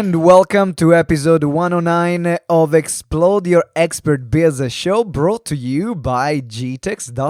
and welcome to episode 109 of Explode Your Expert Business Show, brought to you by gtex.org.uk.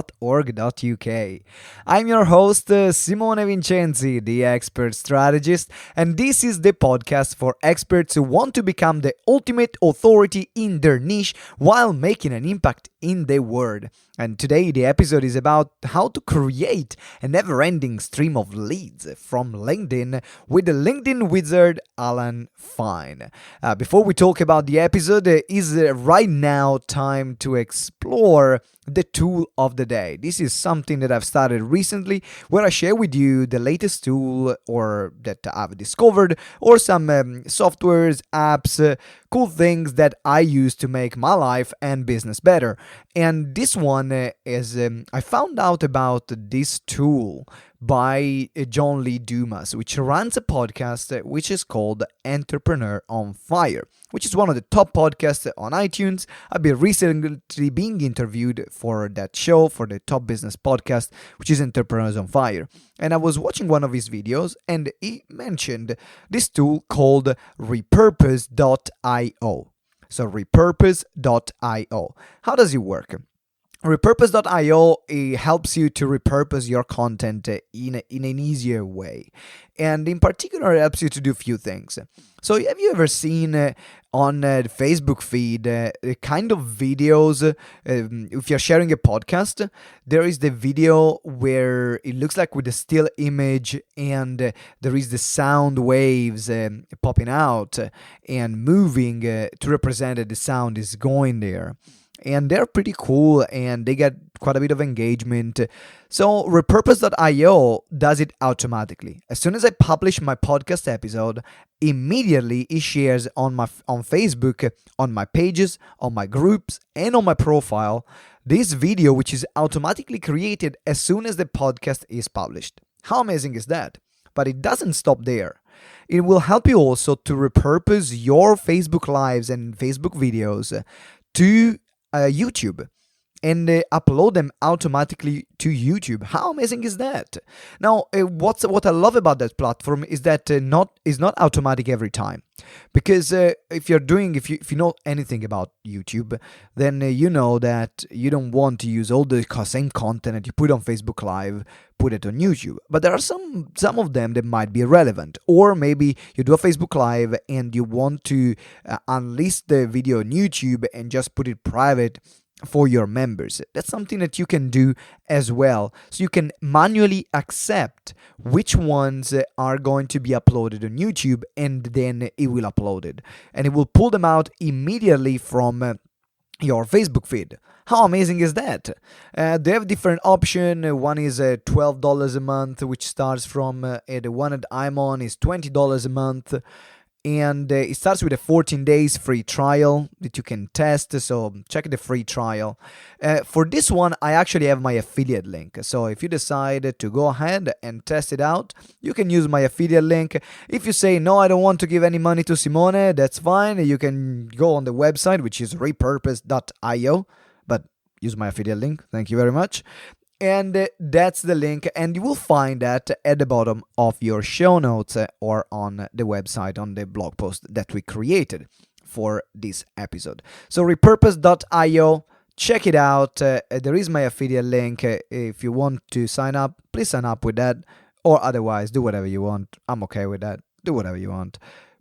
I'm your host, Simone Vincenzi, the Experts Strategist, and this is the podcast for experts who want to become the ultimate authority in their niche while making an impact in the world. And today the episode is about how to create a never-ending stream of leads from LinkedIn with the LinkedIn wizard Allan Fine. Before we talk about the episode, is right now time to explore the tool of the day. This is something that I've started recently, where I share with you the latest tool or that I've discovered, or some softwares, apps, cool things that I use to make my life and business better. And this one is I found out about this tool by John Lee Dumas, which runs a podcast which is called Entrepreneur on Fire, which is one of the top podcasts on iTunes. I've been recently being interviewed for that show, for the top business podcast, which is Entrepreneurs on Fire. And I was watching one of his videos, and he mentioned this tool called Repurpose.io. So Repurpose.io. How does it work? Repurpose.io helps you to repurpose your content in an easier way. And in particular, it helps you to do a few things. So have you ever seen on the Facebook feed the kind of videos, if you're sharing a podcast, there is the video where it looks like with a still image and there is the sound waves popping out and moving to represent that the sound is going there. And they're pretty cool and they get quite a bit of engagement. So Repurpose.io does it automatically. As soon as I publish my podcast episode, immediately it shares on Facebook, on my pages, on my groups, and on my profile, this video which is automatically created as soon as the podcast is published. How amazing is that? But it doesn't stop there. It will help you also to repurpose your Facebook Lives and Facebook videos to YouTube and upload them automatically to YouTube. How amazing is that? Now, what I love about that platform is that is not automatic every time, because if you know anything about YouTube, then you know that you don't want to use all the same content that you put on Facebook Live, put it on YouTube. But there are some of them that might be relevant, or maybe you do a Facebook Live and you want to unlist the video on YouTube and just put it private for your members. That's something that you can do as well. So you can manually accept which ones are going to be uploaded on YouTube, and then it will upload it. And it will pull them out immediately from your Facebook feed. How amazing is that? They have different options. One is $12 a month, which starts from the one that I'm on is $20 a month. And it starts with a 14 days free trial that you can test, so check the free trial. For this one, I actually have my affiliate link. So if you decide to go ahead and test it out, you can use my affiliate link. If you say, no, I don't want to give any money to Simone, that's fine. You can go on the website, which is repurpose.io, but use my affiliate link. Thank you very much. And that's the link, and you will find that at the bottom of your show notes or on the website, on the blog post that we created for this episode. So repurpose.io, check it out. There is my affiliate link. If you want to sign up, please sign up with that, or otherwise do whatever you want. I'm okay with that. Do whatever you want,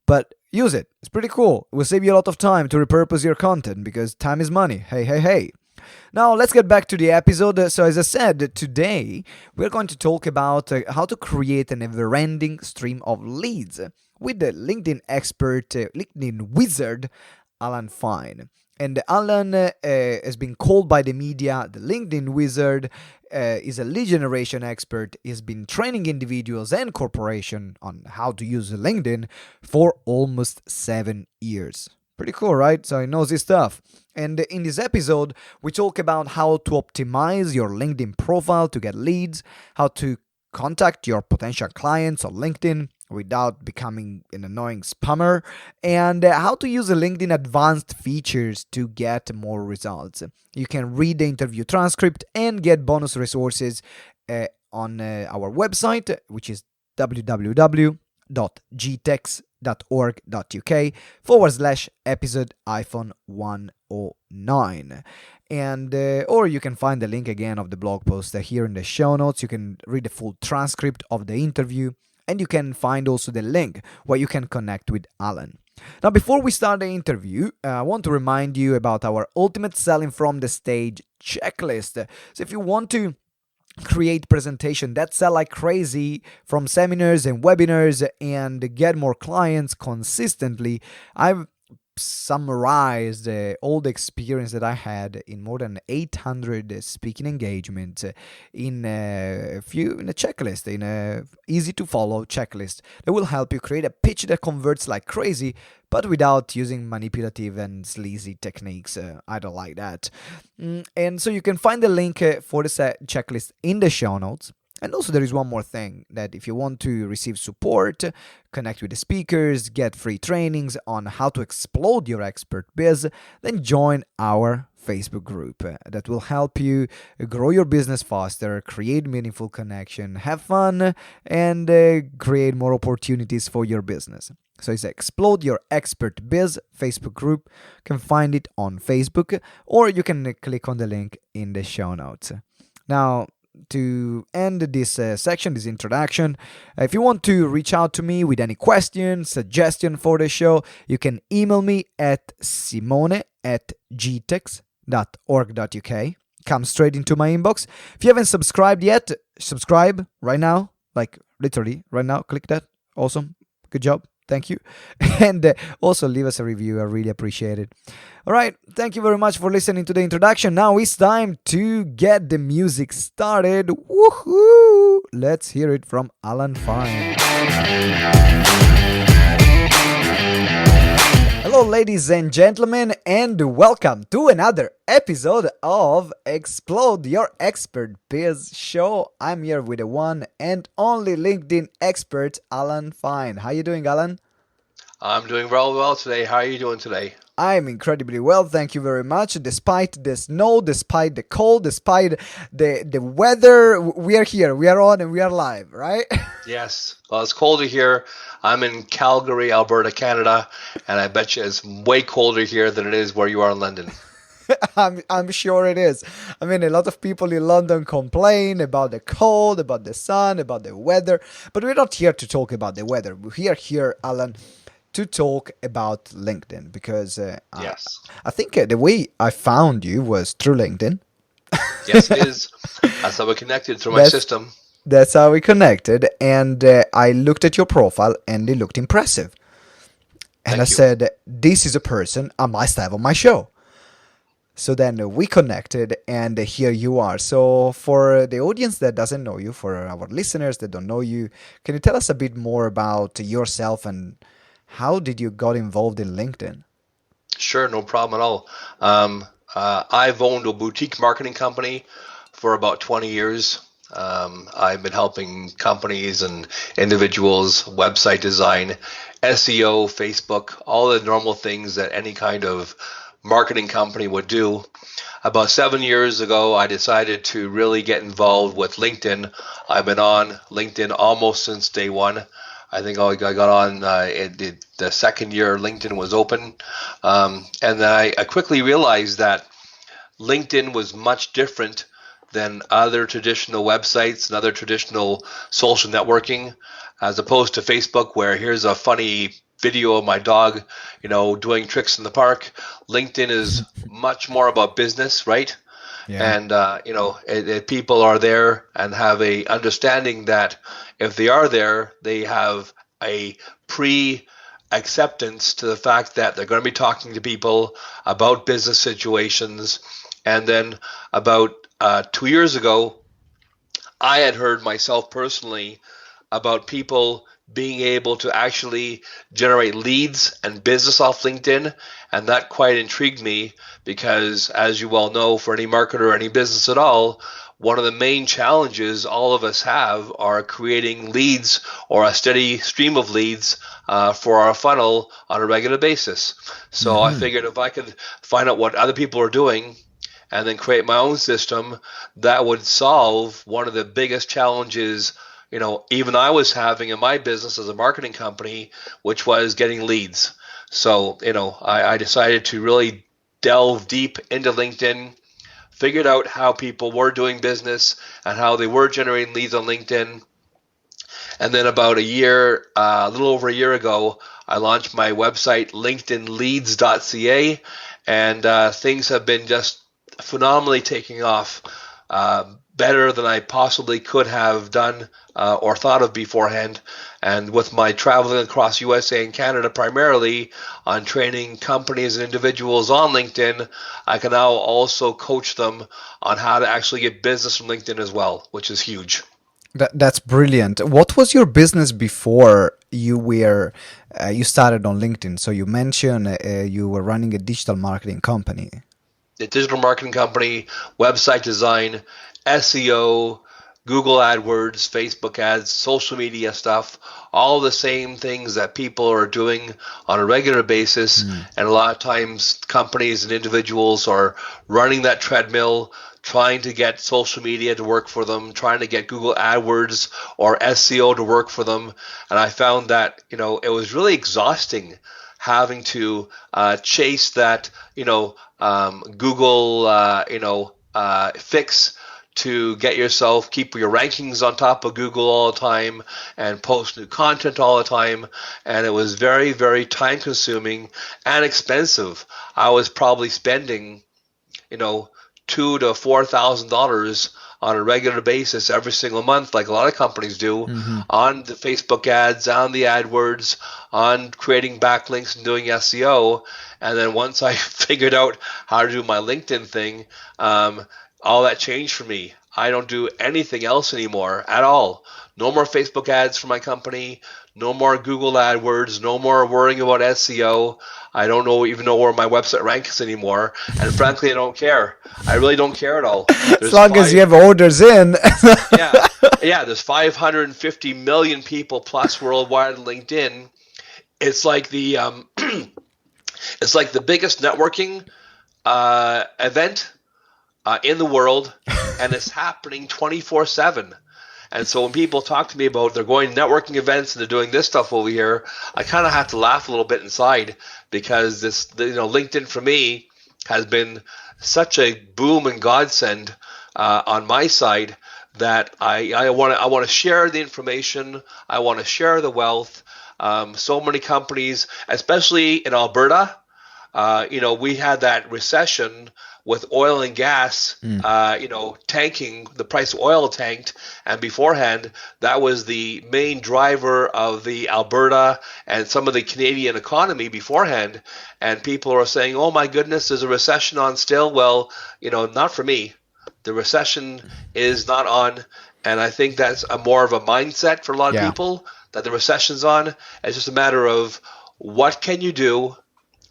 but use it. It's pretty cool. It will save you a lot of time to repurpose your content, because time is money. Hey. Now, let's get back to the episode. So, as I said, today we're going to talk about how to create a never-ending stream of leads with the LinkedIn expert, LinkedIn wizard, Allan Fine. And Allan has been called by the media the LinkedIn wizard, is a lead generation expert, has been training individuals and corporations on how to use LinkedIn for almost 7 years. Pretty cool, right? So he knows his stuff. And in this episode, we talk about how to optimize your LinkedIn profile to get leads, how to contact your potential clients on LinkedIn without becoming an annoying spammer, and how to use the LinkedIn advanced features to get more results. You can read the interview transcript and get bonus resources on our website, which is www.gtex.org.uk. experts.org.uk/episode iPhone 109. And or you can find the link again of the blog post here in the show notes. You can read the full transcript of the interview, and you can find also the link where you can connect with Alan. Now, before we start the interview, I want to remind you about our Ultimate Selling from the Stage checklist. So if you want to create presentation that sell like crazy from seminars and webinars and get more clients consistently, I've summarized all the experience that I had in more than 800 speaking engagements in a checklist, in a easy to follow checklist that will help you create a pitch that converts like crazy, but without using manipulative and sleazy techniques. I don't like that. And so you can find the link for the checklist in the show notes. And also there is one more thing, that if you want to receive support, connect with the speakers, get free trainings on how to explode your expert biz, then join our Facebook group that will help you grow your business faster, create meaningful connection, have fun, and create more opportunities for your business. So it's Explode Your Expert Biz Facebook group. You can find it on Facebook, or you can click on the link in the show notes. Now, to end this section, this introduction, if you want to reach out to me with any questions, suggestion for the show, you can email me at simone@gtex.org.uk. Come straight into my inbox. If you haven't subscribed yet, subscribe right now, like literally right now. Click that. Awesome. Good job. Thank you. And also leave us a review. I really appreciate it. All right. Thank you very much for listening to the introduction. Now it's time to get the music started. Woohoo! Let's hear it from Allan Fine. Hello, ladies and gentlemen, and welcome to another episode of Explode Your Expert Biz show. I'm here with the one and only LinkedIn expert, Allan Fine. How you doing, Allan? I'm doing well today. How are you doing today? I'm incredibly well, thank you very much. Despite the snow, despite the cold, despite the weather, we are here, we are on, and we are live, right? Yes. Well, it's colder here. I'm in Calgary, Alberta, Canada, and I bet you it's way colder here than it is where you are in London. I'm sure it is. I mean, a lot of people in London complain about the cold, about the sun, about the weather, but we're not here to talk about the weather. We're here, Alan, to talk about LinkedIn, because yes, I think the way I found you was through LinkedIn. Yes, it is. That's how we connected through my system. That's how we connected, and I looked at your profile, and it looked impressive. And I said, this is a person I must have on my show. So then we connected, and here you are. So for the audience that doesn't know you, for our listeners that don't know you, can you tell us a bit more about yourself and how did you got involved in LinkedIn? Sure, no problem at all. I've owned a boutique marketing company for about 20 years. I've been helping companies and individuals, website design, SEO, Facebook, all the normal things that any kind of marketing company would do. About 7 years ago, I decided to really get involved with LinkedIn. I've been on LinkedIn almost since day one. I think I got on the second year LinkedIn was open. And then I quickly realized that LinkedIn was much different than other traditional websites and other traditional social networking, as opposed to Facebook, where here's a funny video of my dog, doing tricks in the park. LinkedIn is much more about business, right? Yeah. And people are there and have a understanding that if they are there, they have a pre-acceptance to the fact that they're going to be talking to people about business situations. And then about 2 years ago, I had heard myself personally about people being able to actually generate leads and business off LinkedIn. And that quite intrigued me because, as you well know, for any marketer or any business at all, one of the main challenges all of us have are creating leads or a steady stream of leads for our funnel on a regular basis. So I figured if I could find out what other people are doing and then create my own system, that would solve one of the biggest challenges even I was having in my business as a marketing company, which was getting leads. So, I decided to really delve deep into LinkedIn, figured out how people were doing business and how they were generating leads on LinkedIn. And then about a little over a year ago, I launched my website, linkedinleads.ca, and things have been just phenomenally taking off, better than I possibly could have done or thought of beforehand. And with my traveling across USA and Canada primarily on training companies and individuals on LinkedIn, I can now also coach them on how to actually get business from LinkedIn as well, which is huge. That's brilliant. What was your business before you started on LinkedIn? So you mentioned you were running a digital marketing company. The digital marketing company, website design, SEO, Google AdWords, Facebook ads, social media stuff, all the same things that people are doing on a regular basis. And a lot of times companies and individuals are running that treadmill, trying to get social media to work for them, trying to get Google AdWords or SEO to work for them. And I found that, it was really exhausting having to chase that, Google, fix to get yourself, keep your rankings on top of Google all the time and post new content all the time. And it was very, very time consuming and expensive. I was probably spending, $2,000 to $4,000 on a regular basis every single month, like a lot of companies do, on the Facebook ads, on the AdWords, on creating backlinks and doing SEO. And then once I figured out how to do my LinkedIn thing, all that changed for me. I don't do anything else anymore at all. No more Facebook ads for my company. No more Google AdWords. No more worrying about SEO. I don't even know where my website ranks anymore. And frankly, I don't care. I really don't care at all. As long as you have orders in. There's 550 million people plus worldwide on LinkedIn. It's like the it's like the biggest networking event in the world, and it's happening 24/7. And so when people talk to me about they're going to networking events and they're doing this stuff over here, I kind of have to laugh a little bit inside, because LinkedIn for me has been such a boom and godsend on my side that I want to share the information. I want to share the wealth. So many companies, especially in Alberta, we had that recession with oil and gas, tanking, the price of oil tanked. And beforehand, that was the main driver of the Alberta and some of the Canadian economy beforehand. And people are saying, oh my goodness, there's a recession on still. Well, not for me. The recession is not on. And I think that's more of a mindset for a lot of people, that the recession's on. It's just a matter of what can you do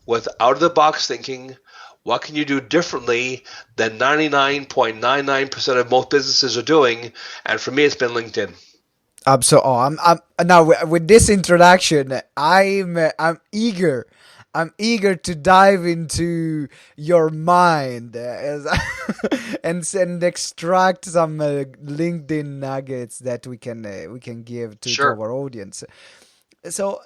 with out-of-the-box thinking. What can you do differently than 99.99% of most businesses are doing? And for me, it's been LinkedIn. So, I'm now with this introduction, I'm eager. I'm eager to dive into your mind and extract some LinkedIn nuggets that we can give to our audience. So,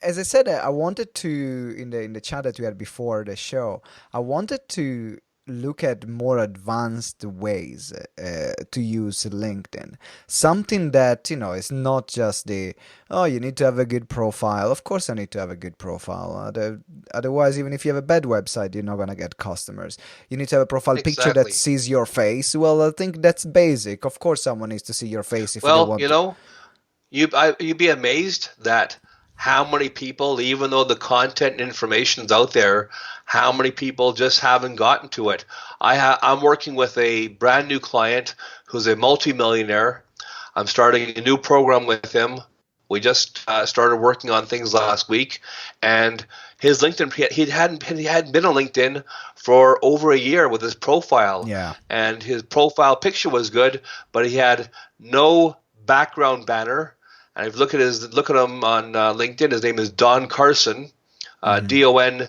as I said, I wanted to in the chat that we had before the show, I wanted to look at more advanced ways to use LinkedIn. Something that is not just you need to have a good profile. Of course, I need to have a good profile. Otherwise, even if you have a bad website, you're not gonna get customers. You need to have a profile picture that sees your face. Well, I think that's basic. Of course, someone needs to see your face if they want. Well, you'd be amazed that how many people, even though the content and information is out there, how many people just haven't gotten to it. I'm working with a brand new client who's a multimillionaire. I'm starting a new program with him. We just started working on things last week, and his LinkedIn, he hadn't been on LinkedIn for over a year with his profile. Yeah. And his profile picture was good, but he had no background banner. And if you look at him on LinkedIn, his name is Don Carson. DONCARSON.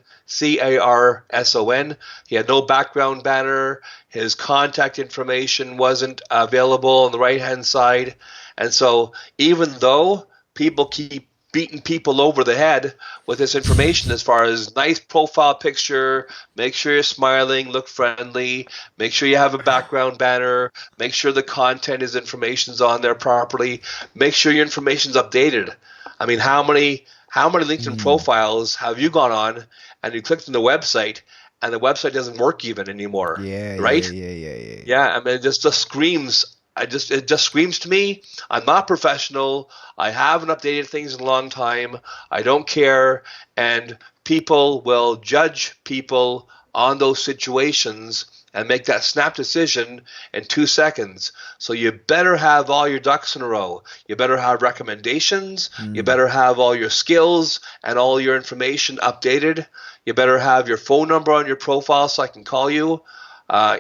He had no background banner. His contact information wasn't available on the right-hand side. And so even though people keep beating people over the head with this information as far as nice profile picture, make sure you're smiling, look friendly, make sure you have a background banner, make sure the content is information's on there properly, make sure your information's updated. I mean, how many LinkedIn profiles have you gone on and you clicked on the website and the website doesn't work even anymore? Right? Yeah, I mean, it just screams. It just screams to me, I'm not professional. I haven't updated things in a long time. I don't care. And people will judge people on those situations and make that snap decision in 2 seconds. So you better have all your ducks in a row. You better have recommendations. You better have all your skills and all your information updated. You better have your phone number on your profile so I can call you.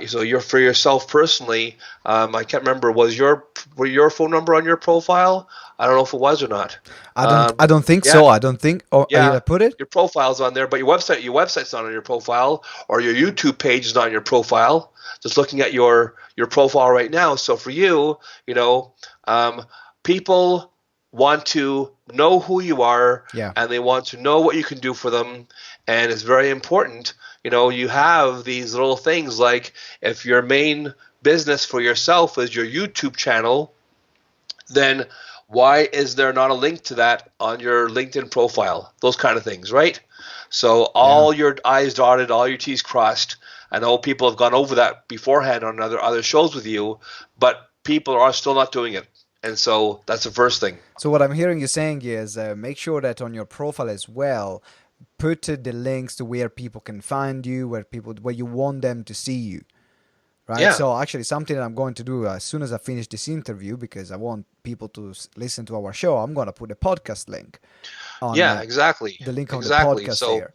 So you're for yourself personally. I can't remember. Were your phone number on your profile? I don't know if it was or not. I don't think so. I don't think. Oh, yeah, I put it. Your profile's on there, but your website's not on your profile, or your YouTube page is not on your profile. Just looking at your profile right now. So for you, people want to know who you are, and they want to know what you can do for them, and it's very important. You have these little things like if your main business for yourself is your YouTube channel, then why is there not a link to that on your LinkedIn profile? Those kind of things, right? So all your I's dotted, all your T's crossed. I know people have gone over that beforehand on other shows with you, but people are still not doing it. And so that's the first thing. So what I'm hearing you saying is make sure that on your profile as well, put the links to where people can find you, where you want them to see you, right? Yeah. So actually something that I'm going to do as soon as I finish this interview, because I want people to listen to our show, I'm going to put a podcast link on exactly. The link on the podcast so, there.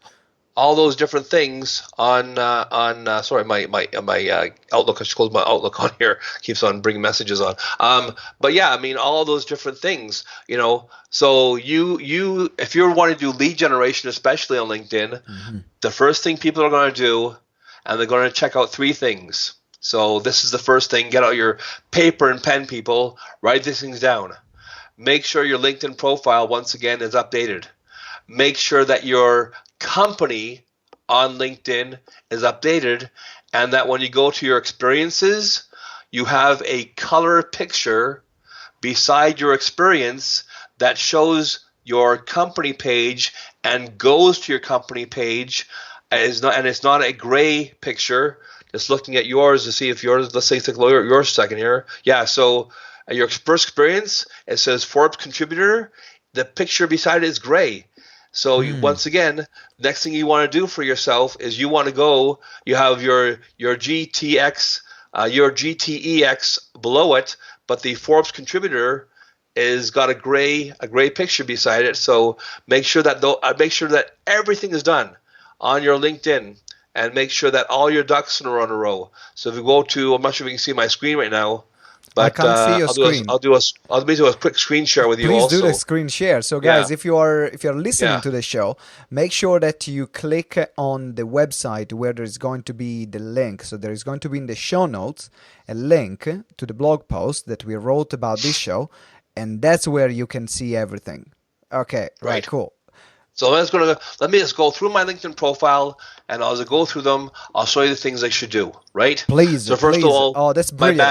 All those different things on sorry, my Outlook, I should close my Outlook on here, keeps on bringing messages on. But yeah, I mean, all those different things, so you if you're wanting to do lead generation, especially on LinkedIn, the first thing people are going to do, and they're going to check out 3 things. So this is the first thing. Get out your paper and pen, people. Write these things down. Make sure your LinkedIn profile, once again, is updated. Make sure that your company on LinkedIn is updated, and that when you go to your experiences, you have a color picture beside your experience that shows your company page and goes to your company page. It's not a gray picture. Just looking at yours to see if yours, let's say take yours a second here. Yeah, so your first experience, it says Forbes contributor. The picture beside it is gray. So once again, next thing you want to do for yourself is you want to go, you have your GTX, your GTEX below it, but the Forbes contributor is got a gray picture beside it. So make sure that everything is done on your LinkedIn, and make sure that all your ducks are on a row. So if you go to, I'm not sure if you can see my screen right now, but I can't see your screen. I'll do a quick screen share with you. Please also. do the screen share. So guys, if you're listening to the show, make sure that you click on the website where there's going to be the link. So there is going to be in the show notes a link to the blog post that we wrote about this show, and that's where you can see everything. Okay, right, cool. So let me just go through my LinkedIn profile, and as I go through them, I'll show you the things I should do. Right? Please. So first of all, that's brilliant.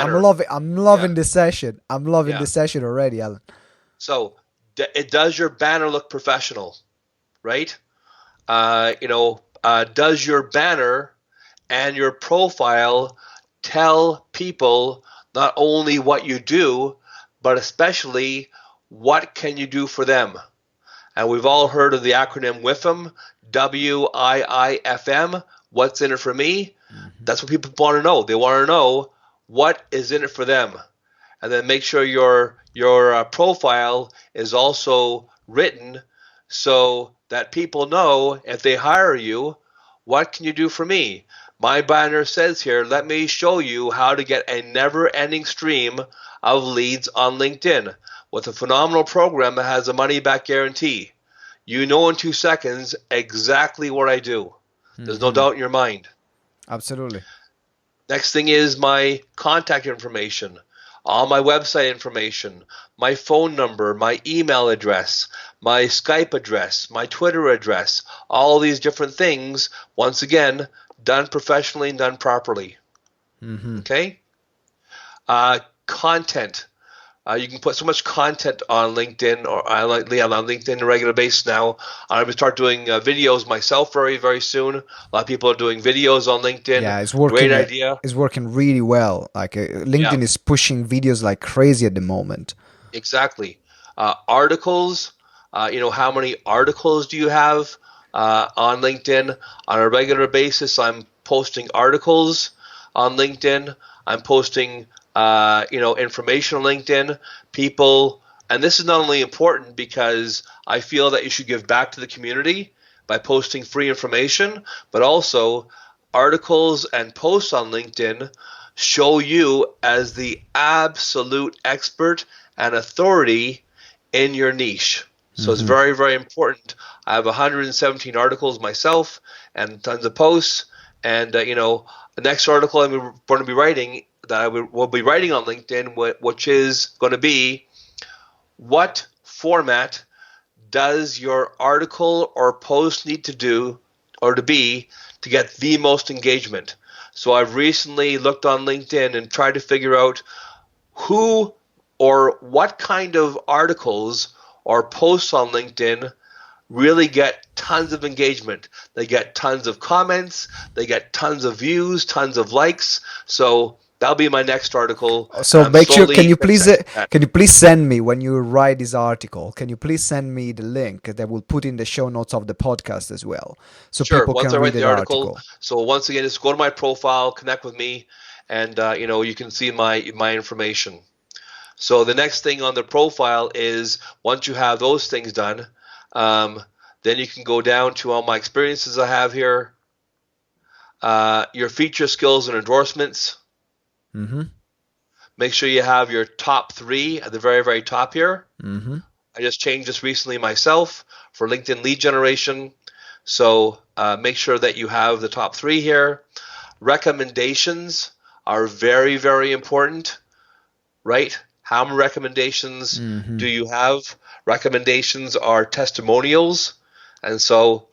I'm loving this session. I'm loving this session already, Alan. So does your banner look professional? Right? Does your banner and your profile tell people not only what you do, but especially what can you do for them? And we've all heard of the acronym WIFM, WIIFM, what's in it for me? That's what people want to know. They want to know what is in it for them. And then make sure your profile is also written so that people know if they hire you, what can you do for me? My banner says here, let me show you how to get a never-ending stream of leads on LinkedIn with a phenomenal program that has a money-back guarantee. You know in 2 seconds exactly what I do. There's no doubt in your mind. Absolutely. Next thing is my contact information, all my website information, my phone number, my email address, my Skype address, my Twitter address, all these different things, once again, done professionally and done properly. Okay? Content. You can put so much content on LinkedIn, or I like on LinkedIn on a regular basis now. I'm going to start doing videos myself very, very soon. A lot of people are doing videos on LinkedIn. Yeah, it's working. Great idea. It's working really well. Like LinkedIn is pushing videos like crazy at the moment. Exactly. Articles. How many articles do you have on LinkedIn? On a regular basis, I'm posting articles on LinkedIn. I'm posting information on LinkedIn. People, and this is not only important because I feel that you should give back to the community by posting free information, but also articles and posts on LinkedIn show you as the absolute expert and authority in your niche. So it's very, very important. I have 117 articles myself and tons of posts. And, the next article I'm going to be writing that I will be writing on LinkedIn, which is going to be, what format does your article or post need to do or to be to get the most engagement? So I've recently looked on LinkedIn and tried to figure out who or what kind of articles or posts on LinkedIn really get tons of engagement. They get tons of comments, they get tons of views, tons of likes. So that'll be my next article. So make sure, can you please send me, when you write this article, can you please send me the link that we'll put in the show notes of the podcast as well, so sure, people once can I write read the article. So once again, just go to my profile, connect with me, and you can see my information. So the next thing on the profile is, once you have those things done, then you can go down to all my experiences I have here, your feature, skills, and endorsements. Make sure you have your top 3 at the very, very top here. I just changed this recently myself for LinkedIn lead generation. So make sure that you have the top 3 here. Recommendations are very, very important, right? How many recommendations do you have? Recommendations are testimonials. And so,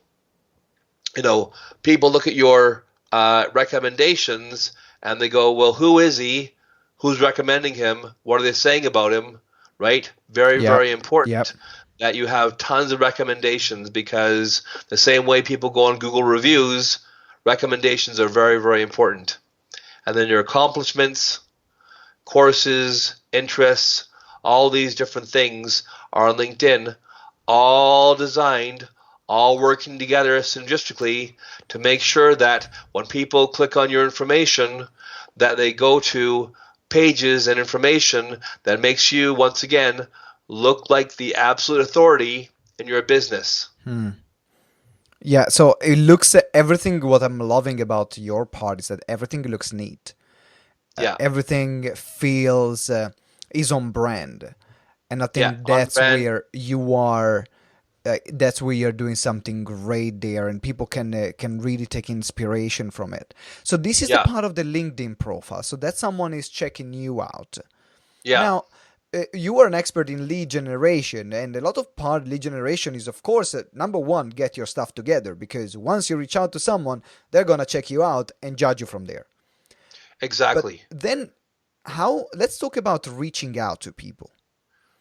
people look at your recommendations and they go, well, who is he? Who's recommending him? What are they saying about him? Right? Very, very important that you have tons of recommendations, because the same way people go on Google reviews, recommendations are very, very important. And then your accomplishments, courses, interests, all these different things are on LinkedIn, all designed, all working together synergistically to make sure that when people click on your information, that they go to pages and information that makes you, once again, look like the absolute authority in your business. Yeah, so it looks at everything. What I'm loving about your part is that everything looks neat. Everything feels is on brand, and I think that's where you are. That's where you're doing something great there, and people can really take inspiration from it. So this is the part of the LinkedIn profile. So that someone is checking you out. Now, you are an expert in lead generation, and a lot of part lead generation is, of course, number one, get your stuff together, because once you reach out to someone, they're gonna check you out and judge you from there. Exactly. But then, let's talk about reaching out to people.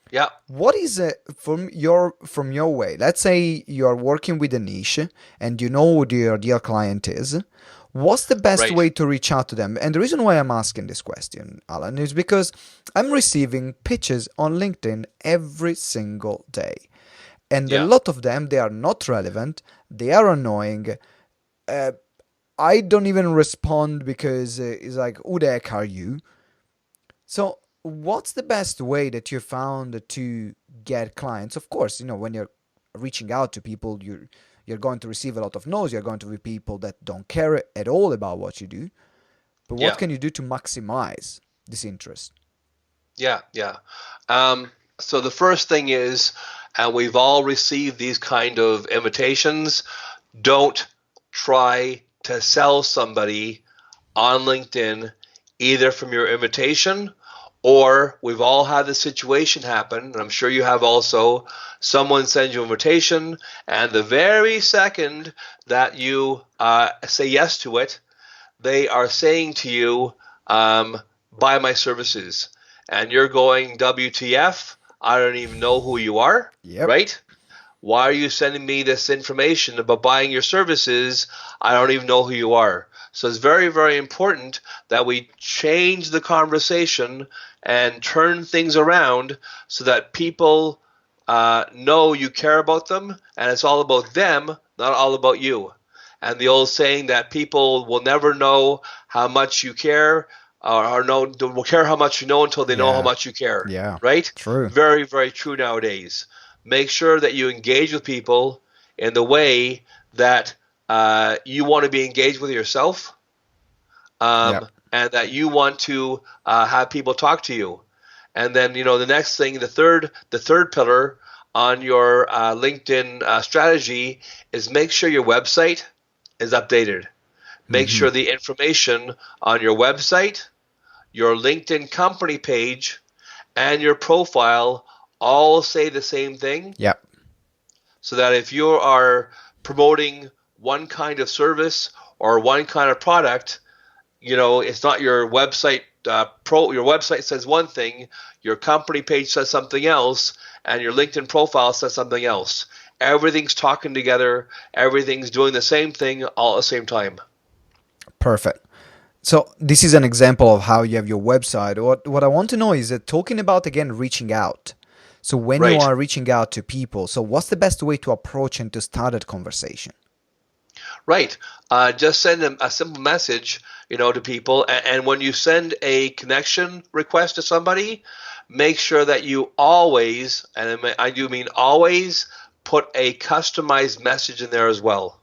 Yeah. What is from your way? Let's say you are working with a niche and you know who your ideal client is. What's the best way to reach out to them? And the reason why I'm asking this question, Alan, is because I'm receiving pitches on LinkedIn every single day. And a lot of them, they are not relevant. They are annoying. I don't even respond because it's like, who the heck are you? So what's the best way that you found to get clients? Of course, when you're reaching out to people, you're going to receive a lot of no's. You're going to be people that don't care at all about what you do. But what can you do to maximize this interest? So the first thing is, and we've all received these kind of invitations. Don't try to sell somebody on LinkedIn either from your invitation, or we've all had this situation happen, and I'm sure you have also. Someone sends you an invitation, and the very second that you say yes to it, they are saying to you, buy my services. And you're going, WTF? I don't even know who you are, Yep. right? Why are you sending me this information about buying your services? I don't even know who you are. So it's very, very important that we change the conversation and turn things around so that people know you care about them, and it's all about them, not all about you. And the old saying that people will never know how much you care, or will care how much you know until they know how Yeah. much you care. Yeah. Right? True. Very, very true nowadays. Make sure that you engage with people in the way that you want to be engaged with yourself, Yep. and that you want to have people talk to you. And then, the next thing, the third pillar on your LinkedIn strategy is make sure your website is updated. Make Mm-hmm. sure the information on your website, your LinkedIn company page, and your profile all say the same thing, Yep. so that if you are promoting one kind of service or one kind of product, it's not your website your website says one thing, your company page says something else, and your LinkedIn profile says something else. Everything's talking together, everything's doing the same thing all at the same time. Perfect. So this is an example of how you have your website. What I want to know is that talking about again reaching out. So when you Right. are reaching out to people, so what's the best way to approach and to start that conversation? Right. Just send them a simple message, to people. And when you send a connection request to somebody, make sure that you always, and I do mean always, put a customized message in there as well.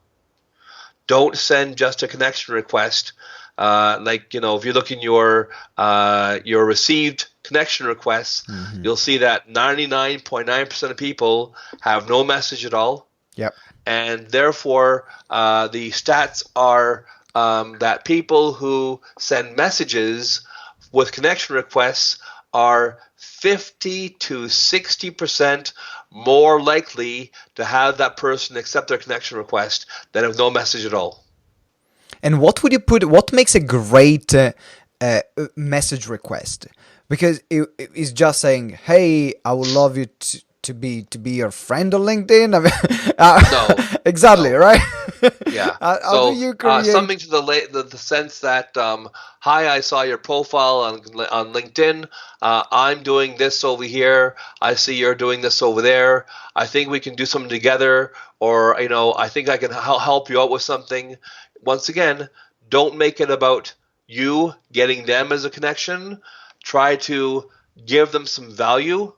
Don't send just a connection request. If you look in your received connection requests, Mm-hmm. you'll see that 99.9% of people have no message at all. Yep. And therefore, the stats are that people who send messages with connection requests are 50 to 60% more likely to have that person accept their connection request than have no message at all. And what would you put? What makes a great message request? Because it's just saying, "Hey, I would love you to be your friend on LinkedIn." I mean, No, exactly, no. right? Yeah. How do you create? Something to the sense that, hi, I saw your profile on LinkedIn. I'm doing this over here. I see you're doing this over there. I think we can do something together, or I think I can help you out with something. Once again, don't make it about you getting them as a connection. Try to give them some value.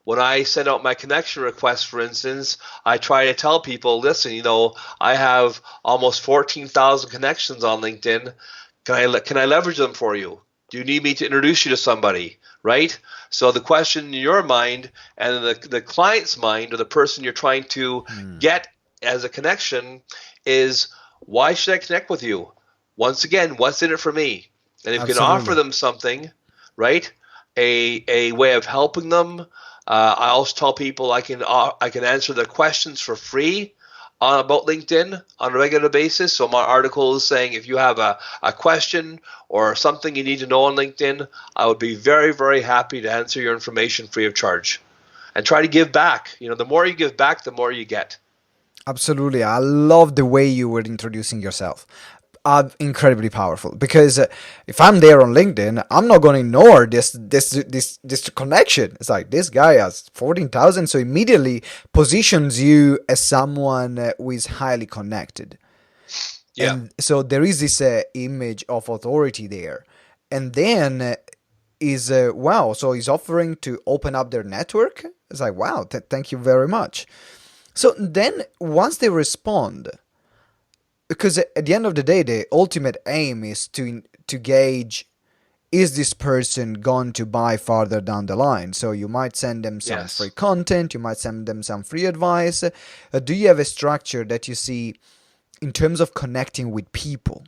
When I send out my connection request, for instance, I try to tell people, listen, I have almost 14,000 connections on LinkedIn. Can I leverage them for you? Do you need me to introduce you to somebody? Right? So the question in your mind and the client's mind, or the person you're trying to get as a connection, is, why should I connect with you? Once again, what's in it for me? And if you can offer Absolutely. them something, right? A way of helping them. I also tell people I can answer their questions for free about LinkedIn on a regular basis. So my article is saying, if you have a question or something you need to know on LinkedIn, I would be very, very happy to answer your information free of charge. And try to give back. The more you give back, the more you get. Absolutely. I love the way you were introducing yourself. Incredibly powerful, because if I'm there on LinkedIn, I'm not going to ignore this connection. It's like, this guy has 14,000, so immediately positions you as someone who is highly connected. Yeah. And so there is this image of authority there. And then is wow, so he's offering to open up their network. It's like, wow, thank you very much. So then once they respond, because at the end of the day, the ultimate aim is to gauge is this person going to buy farther down the line? So you might send them some free Yes. content, you might send them some free advice. Do you have a structure that you see in terms of connecting with people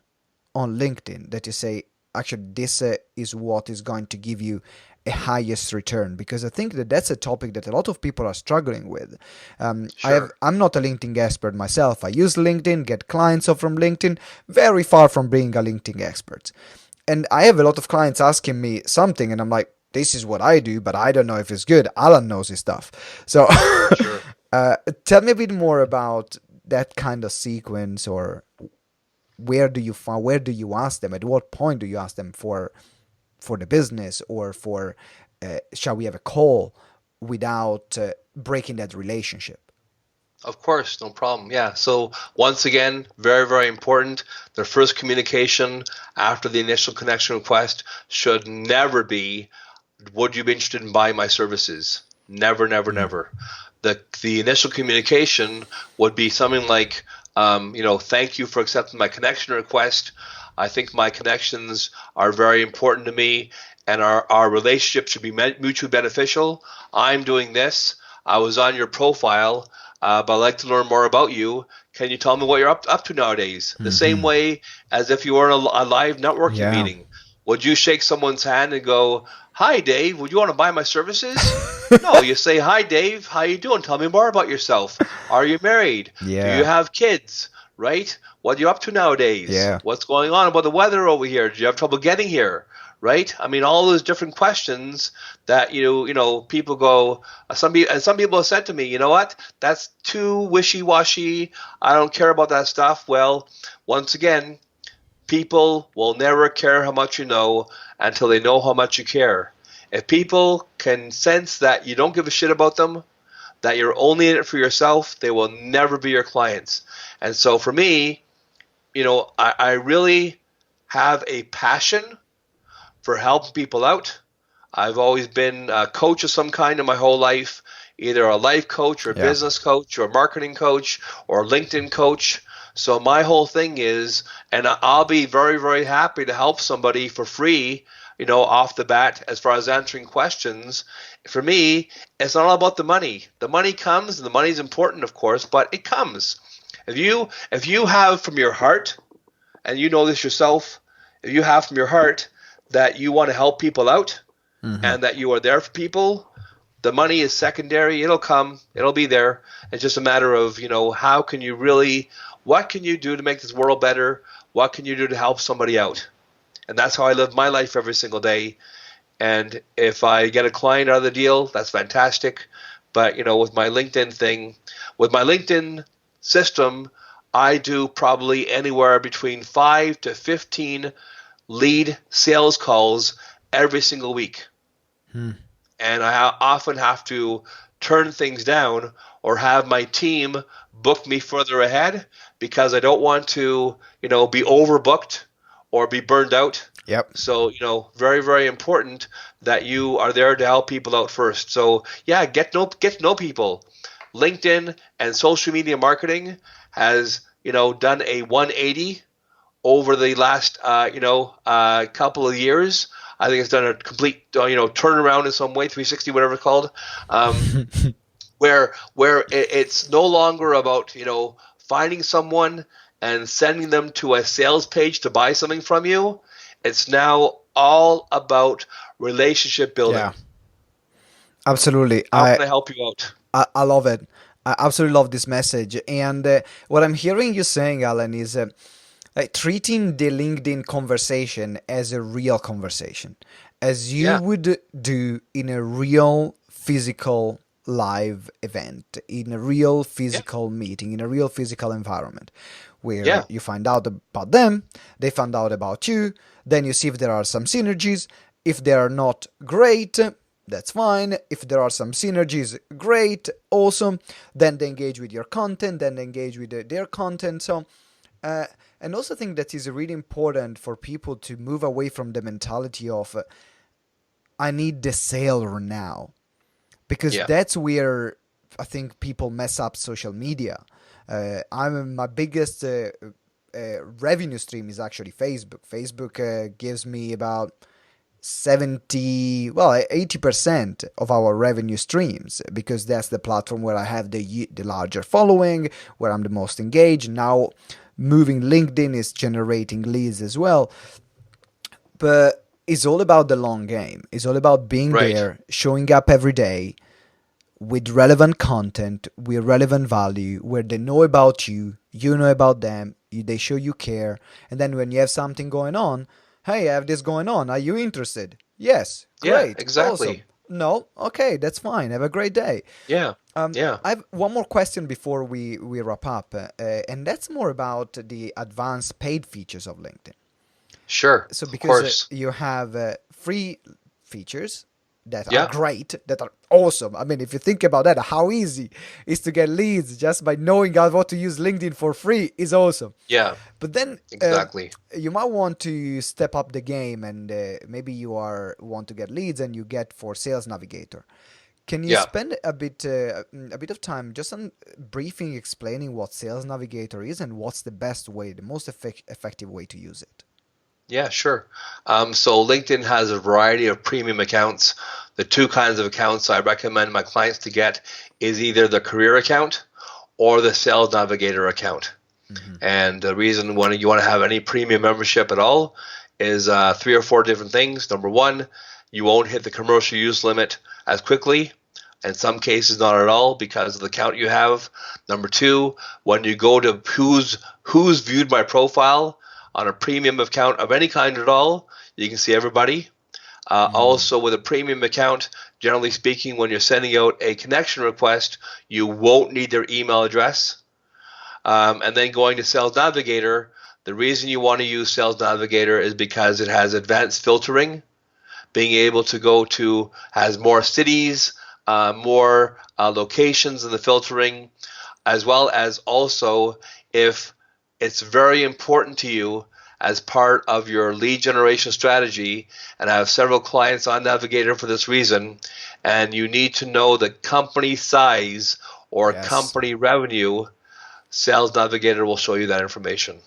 on LinkedIn that you say, actually, this is what is going to give you a highest return? Because I think that that's a topic that a lot of people are struggling with. Sure. I'm not a LinkedIn expert myself. I use LinkedIn, get clients from LinkedIn, very far from being a LinkedIn expert. And I have a lot of clients asking me something, and I'm like, this is what I do, but I don't know if it's good. Alan knows his stuff. So Sure. tell me a bit more about that kind of sequence, or where do you ask them, at what point do you ask them for the business, or for shall we have a call, without breaking that relationship? Of course, no problem. Yeah. So once again, very, very important. The first communication after the initial connection request should never be, would you be interested in buying my services? Never, never, never. The initial communication would be something like, thank you for accepting my connection request. I think my connections are very important to me, and our relationship should be mutually beneficial. I'm doing this. I was on your profile, but I'd like to learn more about you. Can you tell me what you're up to nowadays? The same way as if you were in a live networking Yeah. meeting. Would you shake someone's hand and go, "Hi, Dave, would you want to buy my services?" No, you say, "Hi, Dave, how you doing? Tell me more about yourself. Are you married? Do you Yeah. have kids? Right? What are you up to nowadays? Yeah. What's going on about the weather over here? Do you have trouble getting here?" Right? I mean, all those different questions that people go. Some people have said to me, "You know what? That's too wishy-washy. I don't care about that stuff." Well, once again, people will never care how much you know until they know how much you care. If people can sense that you don't give a shit about them, that you're only in it for yourself, they will never be your clients. And so for me, I really have a passion for helping people out. I've always been a coach of some kind in my whole life, either a life coach or a Yeah. business coach or a marketing coach or a LinkedIn coach. So my whole thing is, and I'll be very, very happy to help somebody for free, off the bat as far as answering questions. For me, it's not all about the money. The money comes, and the money is important, of course, but it comes. If you have from your heart, and you know this yourself, if you have from your heart that you want to help people out, and that you are there for people, the money is secondary. It'll come. It'll be there. It's just a matter of, how can you really, what can you do to make this world better? What can you do to help somebody out? And that's how I live my life every single day. And if I get a client out of the deal, that's fantastic. But, with my LinkedIn system, I do probably anywhere between 5 to 15 lead sales calls every single week. And I often have to turn things down or have my team book me further ahead because I don't want to, be overbooked or be burned out. Yep. So, very, very important that you are there to help people out first. So, yeah, get to know people. LinkedIn and social media marketing has, done a 180 over the last couple of years. I think it's done a complete turnaround in some way, 360, whatever it's called, where it's no longer about finding someone and sending them to a sales page to buy something from you. It's now all about relationship building. Yeah. Absolutely. How can I help you out? I love it. I absolutely love this message. And what I'm hearing you saying, Alan, is like treating the LinkedIn conversation as a real conversation, as you Yeah, would do in a real physical live event, in a real yeah, physical meeting, in a real physical environment, where yeah. you find out about them, they find out about you, then you see if there are some synergies. If they are not great, that's fine. If there are some synergies, great, awesome. Then they engage with your content, then they engage with their content. So, uh, and also think that is really important for people to move away from the mentality of I need the sale now, because Yeah. that's where I think people mess up social media. My biggest revenue stream is actually Facebook. Facebook gives me about well, 80% of our revenue streams, because that's the platform where I have the larger following, where I'm the most engaged. Now, moving LinkedIn is generating leads as well. But it's all about the long game. It's all about being Right. there, showing up every day with relevant content, with relevant value, where they know about you, you know about them, they show you care. And then when you have something going on, hey, I have this going on. Are you interested? Yes, Yeah, great, awesome. exactly. No, okay, that's fine. Have a great day. Yeah. Yeah. I have one more question before we wrap up, and that's more about the advanced paid features of LinkedIn. Sure. So Of because course. you have free features that are Yeah. great, that are awesome. I mean, if you think about that, how easy is to get leads just by knowing what to use LinkedIn for free is awesome. Yeah. But then Exactly. you might want to step up the game, and maybe you are want to get leads, and you get for Sales Navigator. Can you Yeah. spend a bit of time just on briefing explaining what Sales Navigator is and what's the best way, the most effective way to use it? Yeah, sure. So LinkedIn has a variety of premium accounts. The two kinds of accounts I recommend my clients to get is either the career account or the Sales Navigator account. Mm-hmm. And the reason when you want to have any premium membership at all is three or four different things. Number one, you won't hit the commercial use limit as quickly. In some cases, not at all because of the account you have. Number two, when you go to who's viewed my profile on a premium account of any kind at all, you can see everybody. Also, with a premium account, generally speaking, when you're sending out a connection request, you won't need their email address. And then going to Sales Navigator, the reason you want to use Sales Navigator is because it has advanced filtering, being able to go to, has more cities, more locations in the filtering, as well as also if it's very important to you as part of your lead generation strategy, and I have several clients on Navigator for this reason, and you need to know the company size or Yes. company revenue, Sales Navigator will show you that information.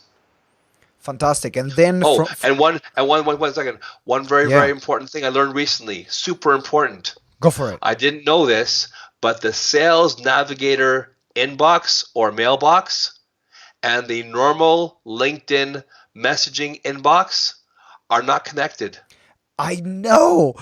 Fantastic. And then Oh, from and one second. One very, yeah, very important thing I learned recently, super important. go for it. I didn't know this, but the Sales Navigator inbox or mailbox and the normal LinkedIn messaging inbox are not connected. I know.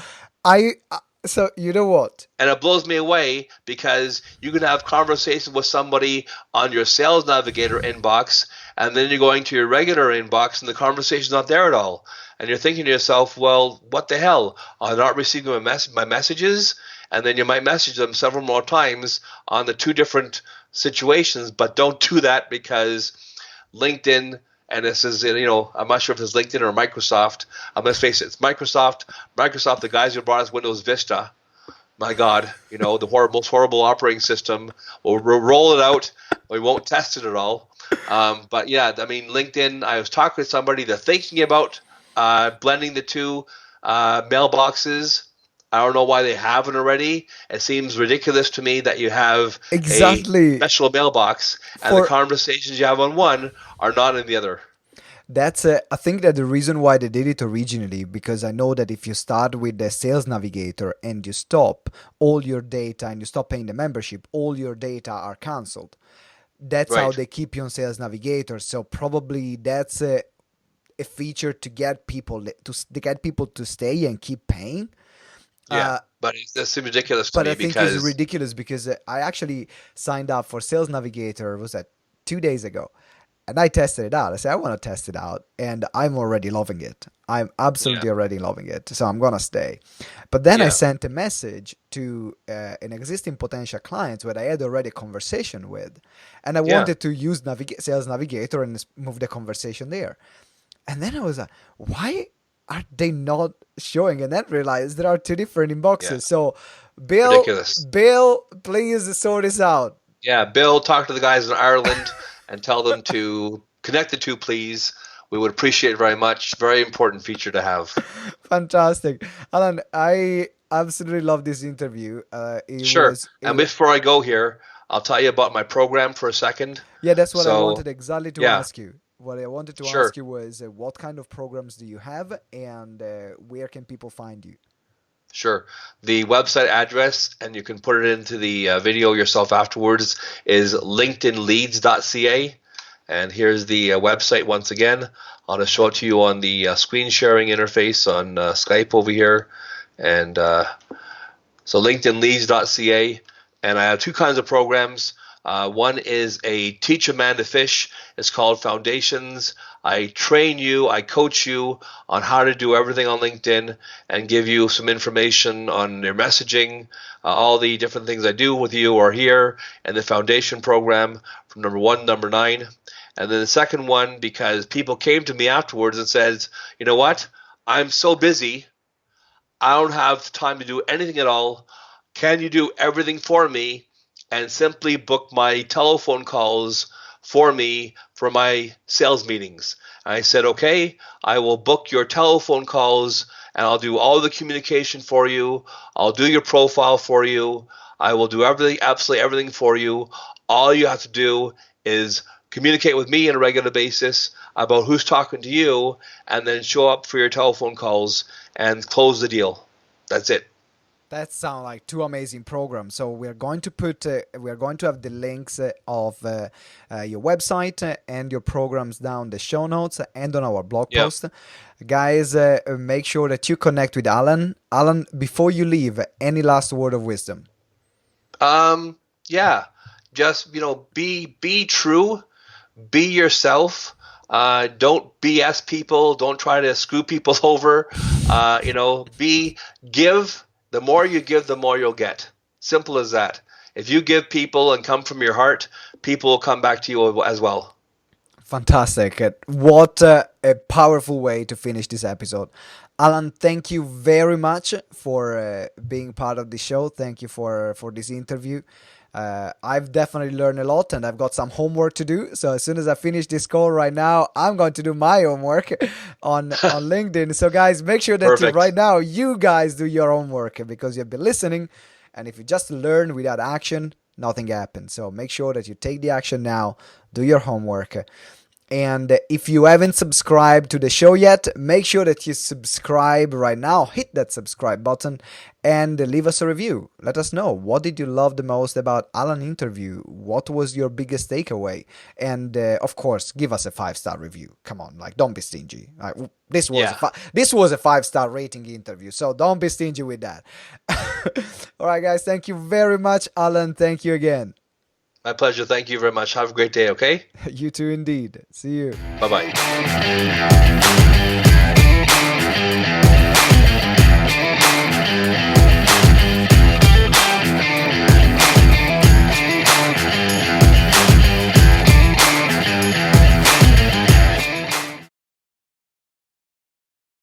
So you know what? And it blows me away because you can have conversation with somebody on your Sales Navigator inbox, and then you're going to your regular inbox, and the conversation's not there at all. And you're thinking to yourself, well, what the hell? I'm not receiving my messages, and then you might message them several more times on the two different situations, but don't do that because LinkedIn, and this is, I'm not sure if it's LinkedIn or Microsoft. Let's face it, it's Microsoft. Microsoft, the guys who brought us Windows Vista, my God, the most horrible operating system. We'll roll it out. We won't test it at all. But yeah, I mean, LinkedIn, I was talking with somebody, they're thinking about blending the two mailboxes. I don't know why they haven't already. It seems ridiculous to me that you have a Exactly. special mailbox and the For conversations you have on one are not in the other. That's I think that the reason why they did it originally, because I know that if you start with the Sales Navigator and you stop all your data and you stop paying the membership, all your data are cancelled. That's how Right. they keep you on Sales Navigator. So probably that's a feature to get people to stay and keep paying. Yeah. Uh, But that seems ridiculous to but me I think it's because, ridiculous because I actually signed up for Sales Navigator. Was that 2 days ago? And I tested it out. I said I want to test it out, and I'm already loving it. I'm yeah, absolutely already loving it. So I'm gonna stay. But then I yeah, sent a message to an existing potential client where I had already a conversation with, and I yeah, wanted to use Sales Navigator and move the conversation there. And then I was like, why are they not showing? And then realized there are two different yeah. inboxes. So, Bill, Ridiculous. Bill, please sort this out. Yeah, Bill, talk to the guys in Ireland and tell them to connect the two, please. We would appreciate it very much. Very important feature to have. Fantastic, Alan. I absolutely love this interview. Sure. And before I go here, I'll tell you about my program for a second. Yeah, that's what I So, wanted exactly to yeah, ask you. What I wanted to Sure. ask you was what kind of programs do you have, and where can people find you? Sure. The website address, and you can put it into the video yourself afterwards, is linkedinleads.ca. And here's the website once again. I'll just show it to you on the screen sharing interface on Skype over here. And so linkedinleads.ca. And I have two kinds of programs. One is a teach a man to fish. It's called Foundations. I train you, I coach you on how to do everything on LinkedIn and give you some information on your messaging, all the different things I do with you are here, and the Foundation program from number 1 to number 9. And then the second one, because people came to me afterwards and said, you know what, I'm so busy, I don't have time to do anything at all. Can you do everything for me and simply book my telephone calls for me for my sales meetings? And I said, okay, I will book your telephone calls and I'll do all the communication for you. I'll do your profile for you. I will do everything, absolutely everything for you. All you have to do is communicate with me on a regular basis about who's talking to you, and then show up for your telephone calls and close the deal. That's it. That sound like two amazing programs. So we're going to we're going to have the links of your website and your programs down the show notes and on our blog Yeah. post. Guys, make sure that you connect with Alan. Alan, before you leave, any last word of wisdom? Yeah. Just be true, be yourself. Don't BS people. Don't try to screw people over. Give. The more you give, the more you'll get. Simple as that. If you give people and come from your heart, people will come back to you as well. Fantastic. What a powerful way to finish this episode. Alan, thank you very much for being part of the show. Thank you for this interview. I've definitely learned a lot, and I've got some homework to do. So as soon as I finish this call right now, I'm going to do my homework on LinkedIn. So guys, make sure that Perfect. right now you guys do your homework, because you've been listening. And if you just learn without action, nothing happens. So make sure that you take the action now, do your homework. And if you haven't subscribed to the show yet, make sure that you subscribe right now. Hit that subscribe button and leave us a review. Let us know, what did you love the most about Alan interview? What was your biggest takeaway? And of course, give us a 5-star review. Come on, don't be stingy. This was a 5-star rating interview, so don't be stingy with that. All right, guys, thank you very much. Alan, thank you again. My pleasure. Thank you very much. Have a great day, okay? You too indeed. See you. Bye-bye.